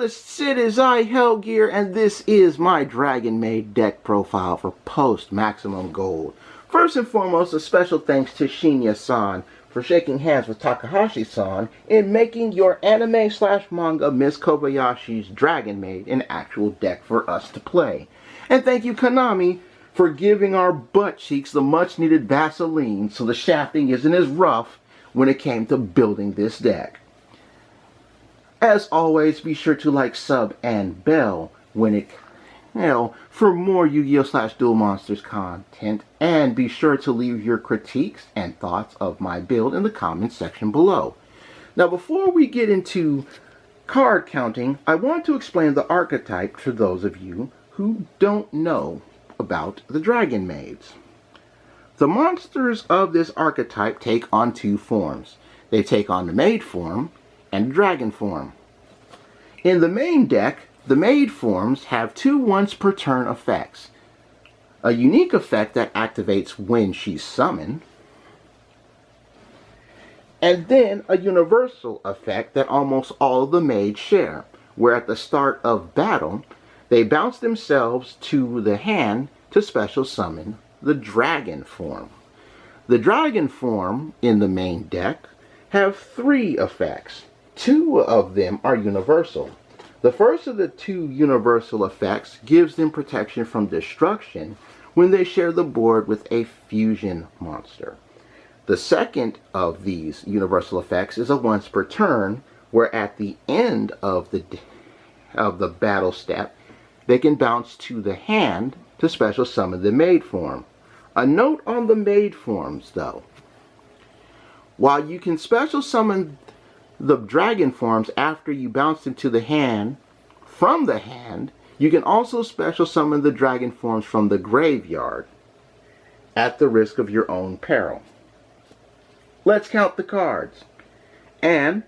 duelists, it is I, Hellgear, and this is my Dragonmaid deck profile for post-maximum gold. First and foremost, a special thanks to Shinya-san for shaking hands with Takahashi-san in making your anime/manga Miss Kobayashi's Dragonmaid an actual deck for us to play. And thank you Konami for giving our butt cheeks the much-needed Vaseline so the shafting isn't as rough when it came to building this deck. As always, be sure to like, sub, and bell when it, for more Yu-Gi-Oh!/Duel Monsters content, and be sure to leave your critiques and thoughts of my build in the comments section below. Now, before we get into card counting, I want to explain the archetype to those of you who don't know about the Dragonmaids. The monsters of this archetype take on two forms. They take on the maid form and dragon form. In the main deck, the maid forms have two once per turn effects. A unique effect that activates when she's summoned, and then a universal effect that almost all of the maids share, where at the start of battle, they bounce themselves to the hand to special summon the dragon form. The dragon form in the main deck have three effects. Two of them are universal. The first of the two universal effects gives them protection from destruction when they share the board with a fusion monster. The second of these universal effects is a once per turn, where at the end of the battle step, they can bounce to the hand to special summon the maid form. A note on the maid forms though. While you can special summon the dragon forms after you bounce them to the hand, from the hand, you can also special summon the dragon forms from the graveyard at the risk of your own peril. Let's count the cards. And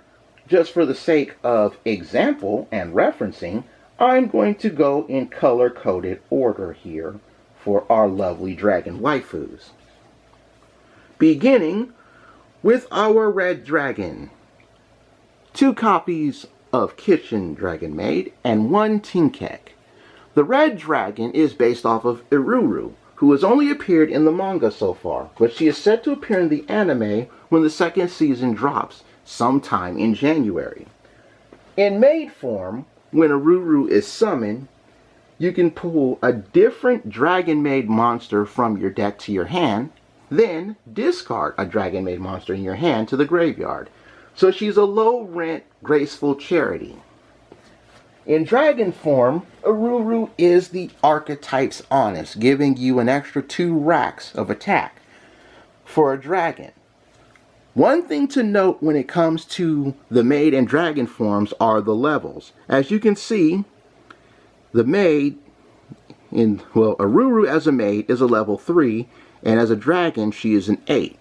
just for the sake of example and referencing, I'm going to go in color-coded order here for our lovely dragon waifus. Beginning with our red dragon. 2 copies of Kitchen Dragonmaid and 1 Tinkek. The red dragon is based off of Iruru, who has only appeared in the manga so far, but she is set to appear in the anime when the second season drops sometime in January. In maid form, when Iruru is summoned, you can pull a different Dragonmaid monster from your deck to your hand, then discard a Dragonmaid monster in your hand to the graveyard. So she's a low-rent, graceful charity. In dragon form, Iruru is the Archetypes Honest, giving you an extra 2 racks of attack for a dragon. One thing to note when it comes to the maid and dragon forms are the levels. As you can see, the maid, Iruru as a maid is a level 3, and as a dragon she is an 8.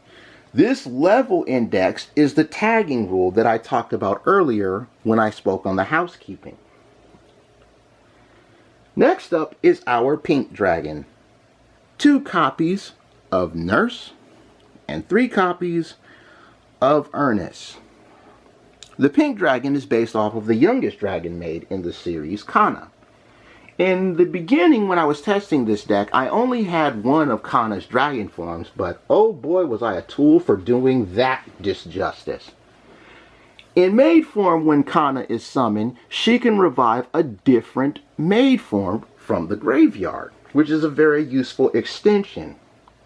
This level index is the tagging rule that I talked about earlier when I spoke on the housekeeping. Next up is our pink dragon. 2 copies of Nurse and 3 copies of Ernest. The pink dragon is based off of the youngest Dragonmaid in the series, Kana. In the beginning, when I was testing this deck, I only had 1 of Kana's dragon forms, but oh boy was I a tool for doing that disjustice. In maid form, when Kana is summoned, she can revive a different maid form from the graveyard, which is a very useful extension,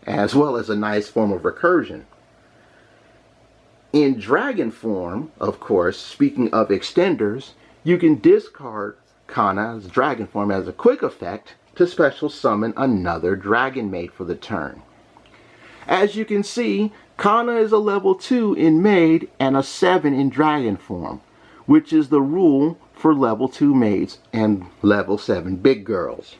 as well as a nice form of recursion. In dragon form, of course, speaking of extenders, you can discard Kana's dragon form as a quick effect to special summon another Dragonmaid for the turn. As you can see, Kana is a level 2 in maid and a 7 in dragon form, which is the rule for level 2 maids and level 7 big girls.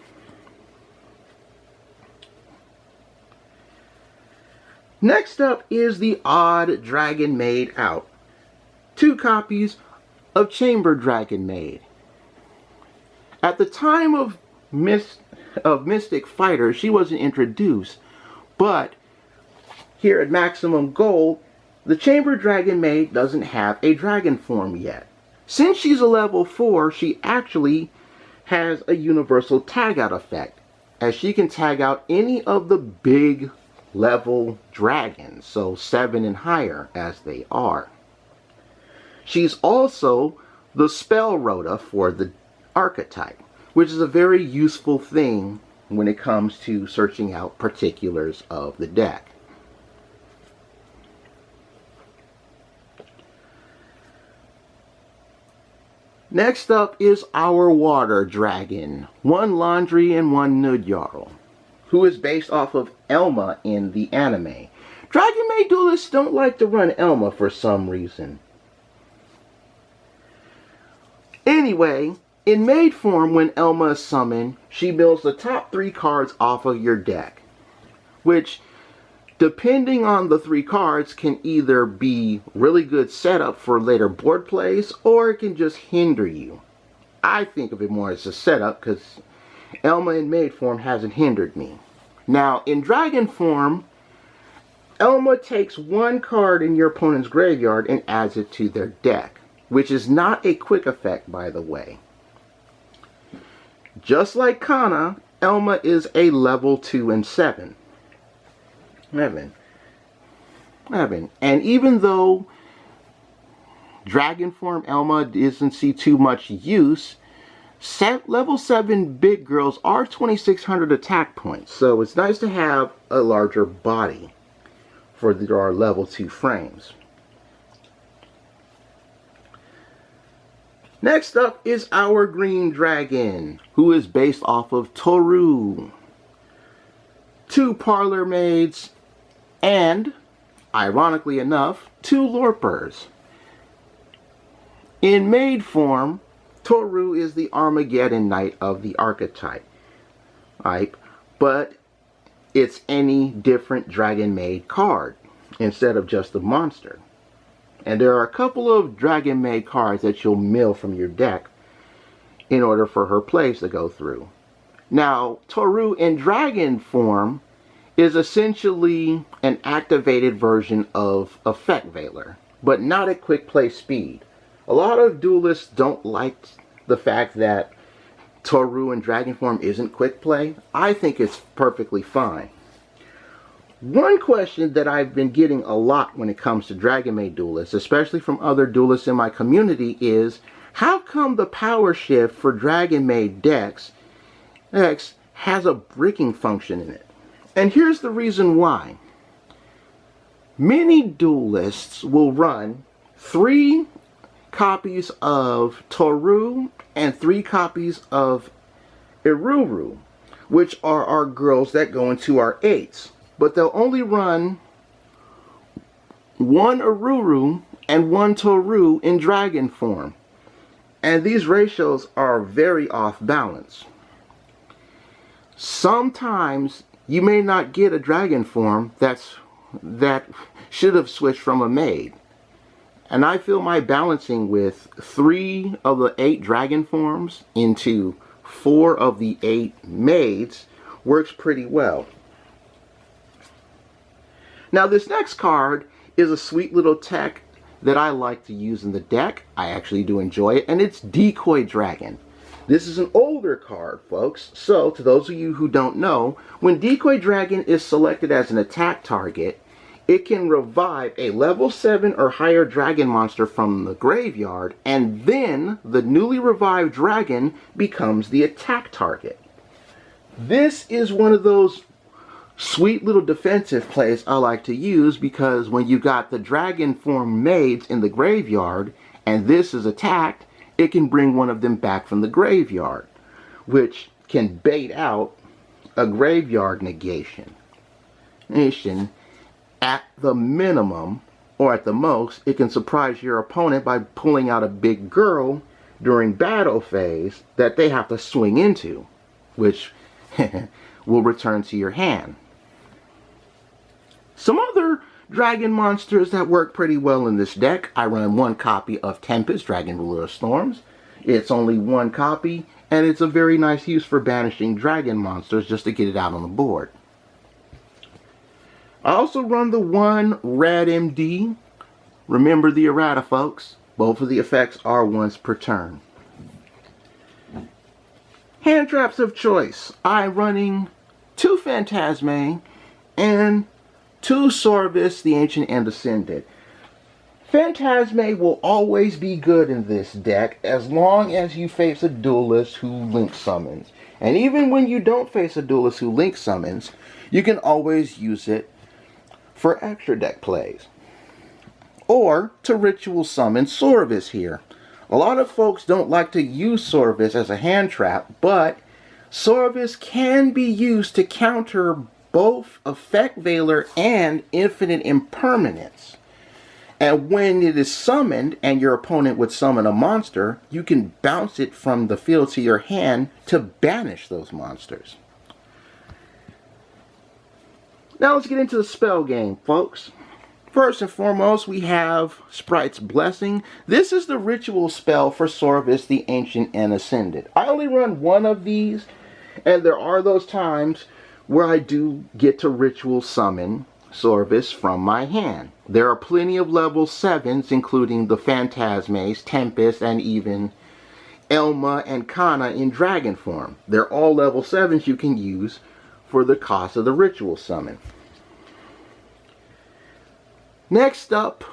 Next up is the odd Dragonmaid out. 2 copies of Chamber Dragonmaid. At the time of Mystic Fighter, she wasn't introduced, but here at Maximum Gold, the Chamber Dragonmaid doesn't have a dragon form yet. Since she's a level 4, she actually has a universal tag out effect, as she can tag out any of the big level dragons, so 7 and higher as they are. She's also the spell rota for the archetype, which is a very useful thing when it comes to searching out particulars of the deck. Next up is our water dragon, one Laundry and one Nudjarl, who is based off of Elma in the anime. Dragonmaid duelists don't like to run Elma for some reason. Anyway, in maid form, when Elma is summoned, she builds the top 3 cards off of your deck, which, depending on the 3 cards, can either be really good setup for later board plays, or it can just hinder you. I think of it more as a setup, because Elma in maid form hasn't hindered me. Now, in dragon form, Elma takes 1 card in your opponent's graveyard and adds it to their deck, which is not a quick effect, by the way. Just like Kana, Elma is a level 2 and 7. And even though dragon form Elma doesn't see too much use, level 7 big girls are 2600 attack points, so it's nice to have a larger body for our level 2 frames. Next up is our green dragon, who is based off of Toru, 2 parlor maids, and, ironically enough, 2 lorpers. In maid form, Toru is the Armageddon Knight of the archetype, but it's any different Dragonmaid card instead of just the monster. And there are a couple of Dragonmaid cards that you'll mill from your deck in order for her plays to go through. Now, Toru in dragon form is essentially an activated version of Effect Veiler, but not at quick play speed. A lot of duelists don't like the fact that Toru in dragon form isn't quick play. I think it's perfectly fine. One question that I've been getting a lot when it comes to Dragonmaid duelists, especially from other duelists in my community, is how come the power shift for Dragonmaid decks has a bricking function in it? And here's the reason why. Many duelists will run 3 copies of Toru and 3 copies of Iruru, which are our girls that go into our 8s. But they'll only run 1 Iruru and 1 Toru in dragon form. And these ratios are very off balance. Sometimes you may not get a dragon form that should have switched from a maid. And I feel my balancing with 3 of the 8 dragon forms into 4 of the 8 maids works pretty well. Now this next card is a sweet little tech that I like to use in the deck. I actually do enjoy it, and it's Decoy Dragon. This is an older card, folks, so to those of you who don't know, when Decoy Dragon is selected as an attack target, it can revive a level 7 or higher dragon monster from the graveyard, and then the newly revived dragon becomes the attack target. This is one of those sweet little defensive plays I like to use, because when you got the dragon form maids in the graveyard and this is attacked, it can bring one of them back from the graveyard, which can bait out a graveyard negation. At the minimum, or at the most, it can surprise your opponent by pulling out a big girl during battle phase that they have to swing into, which will return to your hand. Some other dragon monsters that work pretty well in this deck. I run 1 copy of Tempest, Dragon Ruler of Storms. It's only 1 copy, and it's a very nice use for banishing dragon monsters just to get it out on the board. I also run the 1 Red MD. Remember the errata, folks. Both of the effects are once per turn. Hand traps of choice. I'm running 2 Phantasme and 2 Sorvis, the Ancient and Ascended. Phantasme will always be good in this deck as long as you face a duelist who link summons. And even when you don't face a duelist who link summons, you can always use it for extra deck plays. Or to ritual summon Sorvis here. A lot of folks don't like to use Sorvis as a hand trap, but Sorvis can be used to counter both Effect Veiler and Infinite Impermanence. And when it is summoned and your opponent would summon a monster, you can bounce it from the field to your hand to banish those monsters. Now let's get into the spell game, folks. First and foremost, we have Sprite's Blessing. This is the ritual spell for Sorvis, the Ancient and Ascended. I only run 1 of these, and there are those times where I do get to ritual summon Sorvis from my hand. There are plenty of level 7s, including the Phantasmes, Tempest, and even Elma and Kana in dragon form. They're all level 7s you can use for the cost of the ritual summon. Next up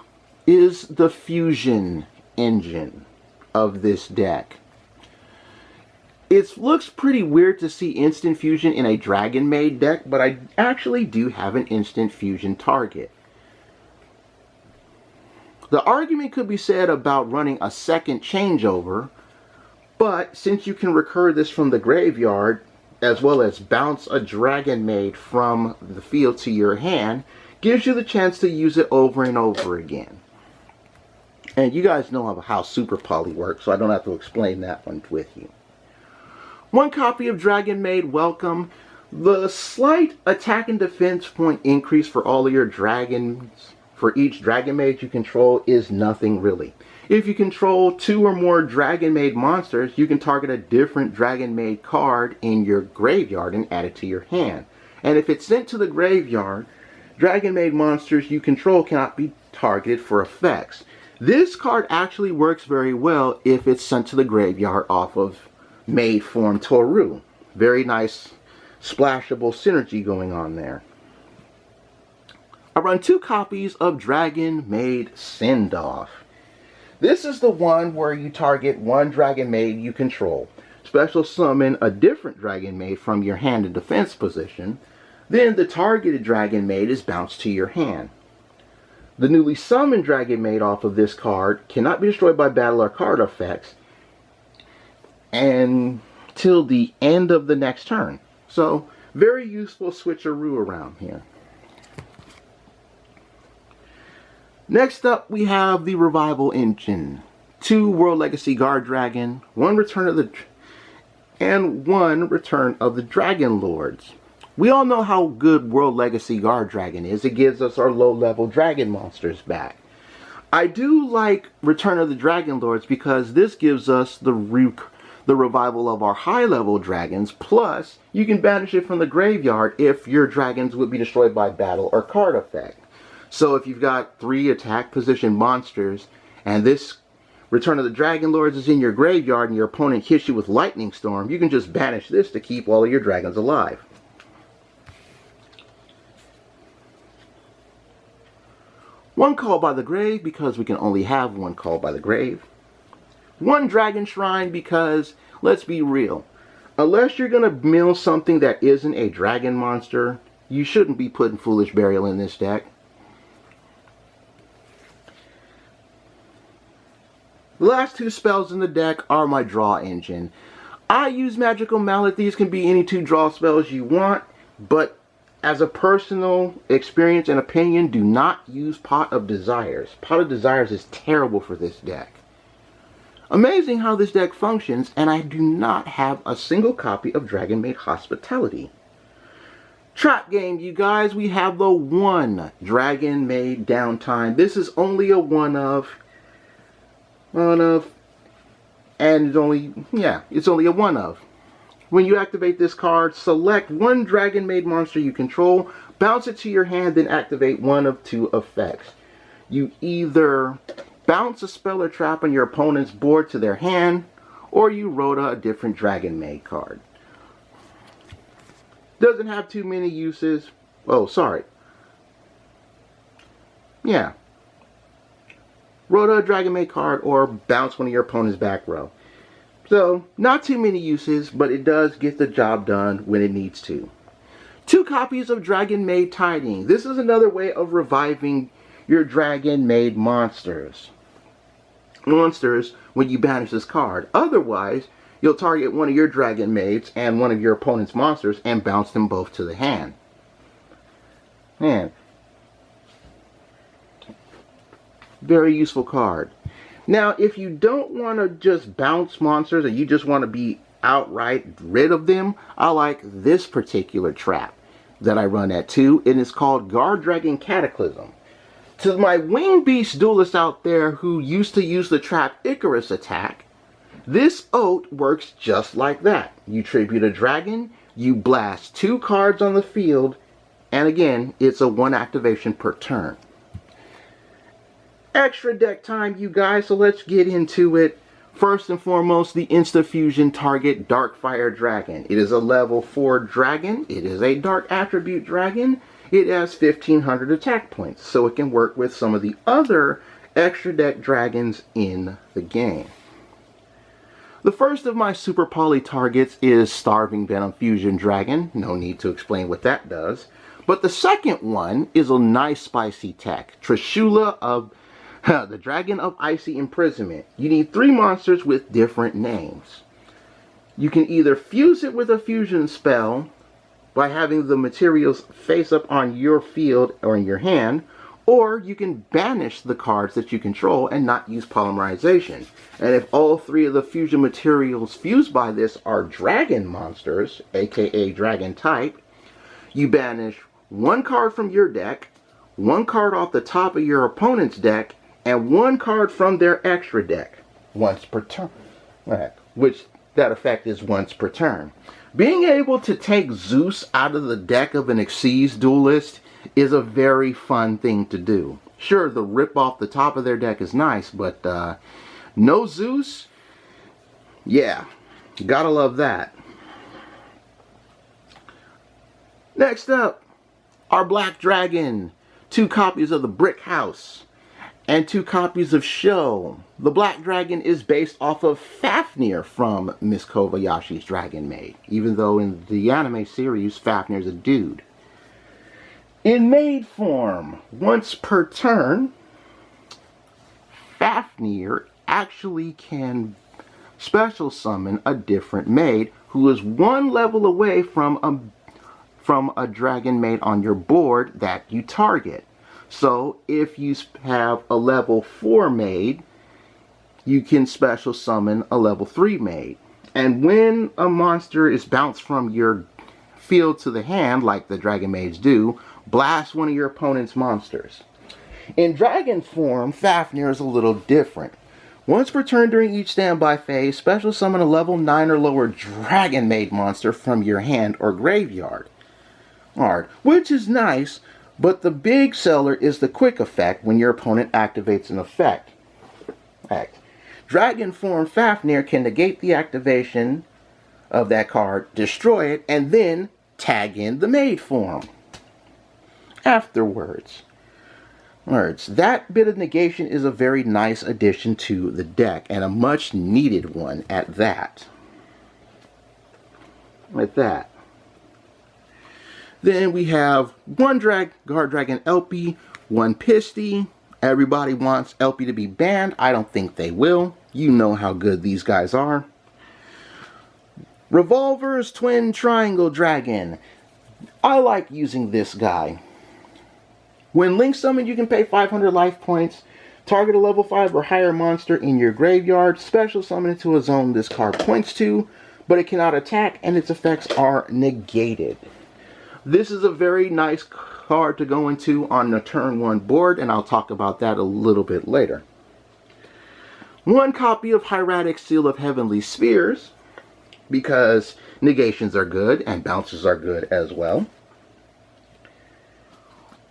is the fusion engine of this deck. It looks pretty weird to see instant fusion in a Dragonmaid deck, but I actually do have an instant fusion target. The argument could be said about running a second changeover, but since you can recur this from the graveyard, as well as bounce a Dragonmaid from the field to your hand, gives you the chance to use it over and over again. And you guys know how Super Poly works, so I don't have to explain that one with you. 1 copy of Dragonmaid, welcome. The slight attack and defense point increase for all of your dragons, for each Dragonmaid you control, is nothing really. If you control 2 or more Dragonmaid monsters, you can target a different Dragonmaid card in your graveyard and add it to your hand. And if it's sent to the graveyard, Dragonmaid monsters you control cannot be targeted for effects. This card actually works very well if it's sent to the graveyard off of Maid form Toru. Very nice splashable synergy going on there. I run 2 copies of Dragonmaid Sendoff. This is the one where you target 1 Dragonmaid you control, special summon a different Dragonmaid from your hand in defense position, then the targeted Dragonmaid is bounced to your hand. The newly summoned Dragonmaid off of this card cannot be destroyed by battle or card effects until the end of the next turn. So, very useful switcheroo around here. Next up, we have the Revival Engine. 2 World Legacy Guard Dragon, 1 Return of the Dragon Lords. We all know how good World Legacy Guard Dragon is. It gives us our low-level dragon monsters back. I do like Return of the Dragon Lords because this gives us the revival of our high-level dragons, plus you can banish it from the graveyard if your dragons would be destroyed by battle or card effect. So if you've got 3 attack position monsters and this Return of the Dragon Lords is in your graveyard and your opponent hits you with Lightning Storm, you can just banish this to keep all of your dragons alive. One Call by the Grave because we can only have 1 Call by the Grave. 1 Dragon Shrine because, let's be real, unless you're going to mill something that isn't a dragon monster, you shouldn't be putting Foolish Burial in this deck. The last 2 spells in the deck are my draw engine. I use Magical Mallet. These can be any 2 draw spells you want, but as a personal experience and opinion, do not use Pot of Desires. Pot of Desires is terrible for this deck. Amazing how this deck functions, and I do not have a single copy of Dragonmaid Hospitality. Trap game, you guys, we have the 1 Dragonmaid Downtime. This is only a one of, and it's only a one of. When you activate this card, select 1 Dragonmaid monster you control, bounce it to your hand, then activate one of 2 effects. You either bounce a spell or trap on your opponent's board to their hand, or you rota a different Dragonmaid card. Doesn't have too many uses. Oh, sorry. Yeah. Rota a Dragonmaid card or bounce one of your opponent's back row. So, not too many uses, but it does get the job done when it needs to. 2 copies of Dragonmaid Tiding. This is another way of reviving your Dragonmaid monsters. When you banish this card. Otherwise, you'll target one of your Dragonmaids and one of your opponent's monsters and bounce them both to the hand. Man. Very useful card. Now, if you don't want to just bounce monsters and you just want to be outright rid of them, I like this particular trap that I run at 2. It is called Guard Dragon Cataclysm. To my winged beast duelists out there who used to use the trap Icarus attack, this oath works just like that. You tribute a dragon, you blast 2 cards on the field, and again, it's a 1 activation per turn. Extra deck time, you guys, so let's get into it. First and foremost, the Insta-Fusion target Darkfire Dragon. It is a level 4 dragon. It is a dark attribute dragon. It has 1500 attack points, so it can work with some of the other extra deck dragons in the game. The first of my Super Poly targets is Starving Venom Fusion Dragon. No need to explain what that does. But the second one is a nice spicy tech. Trishula of the Dragon of Icy Imprisonment. You need 3 monsters with different names. You can either fuse it with a fusion spell by having the materials face up on your field or in your hand, or you can banish the cards that you control and not use polymerization. And if all 3 of the fusion materials fused by this are dragon monsters, aka dragon type, you banish 1 card from your deck, 1 card off the top of your opponent's deck, and 1 card from their extra deck once per turn. Which that effect is once per turn. Being able to take Zeus out of the deck of an Xyz duelist is a very fun thing to do. Sure, the rip off the top of their deck is nice, but no Zeus? Yeah, gotta love that. Next up, our Black Dragon. 2 copies of the Brick House and 2 copies of Show. The Black Dragon is based off of Fafnir from Miss Kobayashi's Dragonmaid, even though in the anime series, Fafnir's a dude. In maid form, once per turn, Fafnir actually can special summon a different maid who is 1 level away from a Dragonmaid on your board that you target. So if you have a level 4 maid, you can special summon a level 3 maid. And when a monster is bounced from your field to the hand, like the Dragonmaids do, blast one of your opponent's monsters. In dragon form, Fafnir is a little different. Once per turn during each standby phase, special summon a level 9 or lower Dragonmaid monster from your hand or graveyard. Which is nice, but the big seller is the quick effect when your opponent activates an effect. Dragon form Fafnir can negate the activation of that card, destroy it, and then tag in the maid form afterwards. That bit of negation is a very nice addition to the deck, and a much needed one at that. Like that. Then we have 1 Guard Dragon LP, 1 Pisty. Everybody wants LP to be banned. I don't think they will. You know how good these guys are. Revolver's Twin Triangle Dragon. I like using this guy. When link summoned, you can pay 500 life points. Target a level 5 or higher monster in your graveyard. Special summon it to a zone this card points to, but it cannot attack and its effects are negated. This is a very nice card to go into on the turn 1 board, and I'll talk about that a little bit later. 1 copy of Hieratic Seal of Heavenly Spheres, because negations are good and bounces are good as well.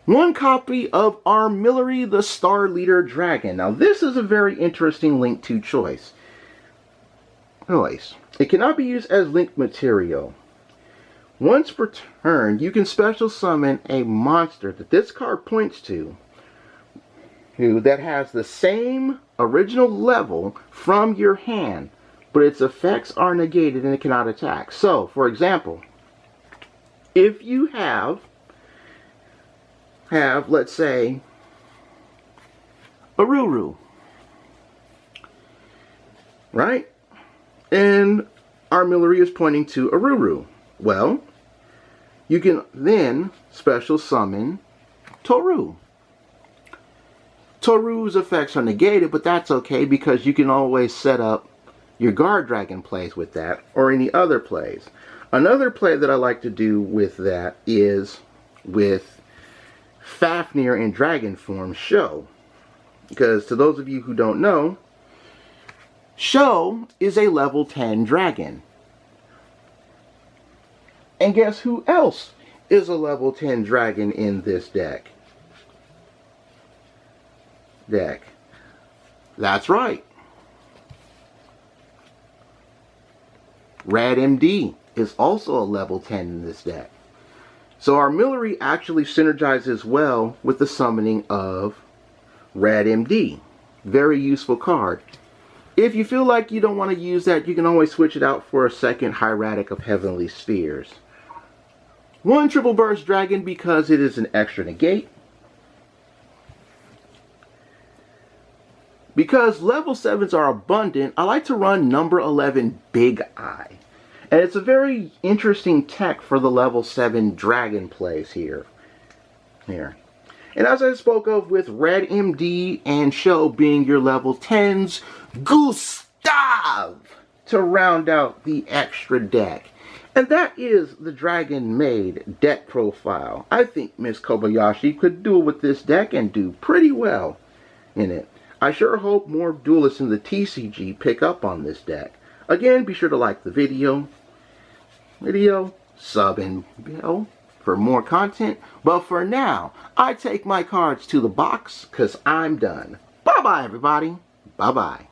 One copy of Armillary the Star Leader Dragon. Now this is a very interesting link to choice. It cannot be used as link material. Once per turn, you can special summon a monster that this card points to, that has the same original level from your hand, but its effects are negated and it cannot attack. So, for example, if you have let's say, Aruru, right? And Armillary is pointing to Aruru. Well, you can then special summon Toru. Toru's effects are negated, but that's okay because you can always set up your guard dragon plays with that, or any other plays. Another play that I like to do with that is with Fafnir in dragon form, Sho. Because to those of you who don't know, Sho is a level 10 dragon. And guess who else is a level 10 dragon in this deck? That's right. Rad MD is also a level 10 in this deck. So Armillary actually synergizes well with the summoning of Rad MD. Very useful card. If you feel like you don't want to use that, you can always switch it out for a second Hieratic of Heavenly Spheres. One Triple Burst Dragon because it is an extra negate. Because level 7s are abundant, I like to run number 11 Big Eye. And it's a very interesting tech for the level 7 dragon plays here. And as I spoke of with Red MD and Sho being your level 10s, Gustav to round out the extra deck. And that is the Dragonmaid deck profile. I think Miss Kobayashi could duel with this deck and do pretty well in it. I sure hope more duelists in the TCG pick up on this deck. Again, be sure to like the video, sub and bell for more content. But for now, I take my cards to the box because I'm done. Bye-bye, everybody. Bye-bye.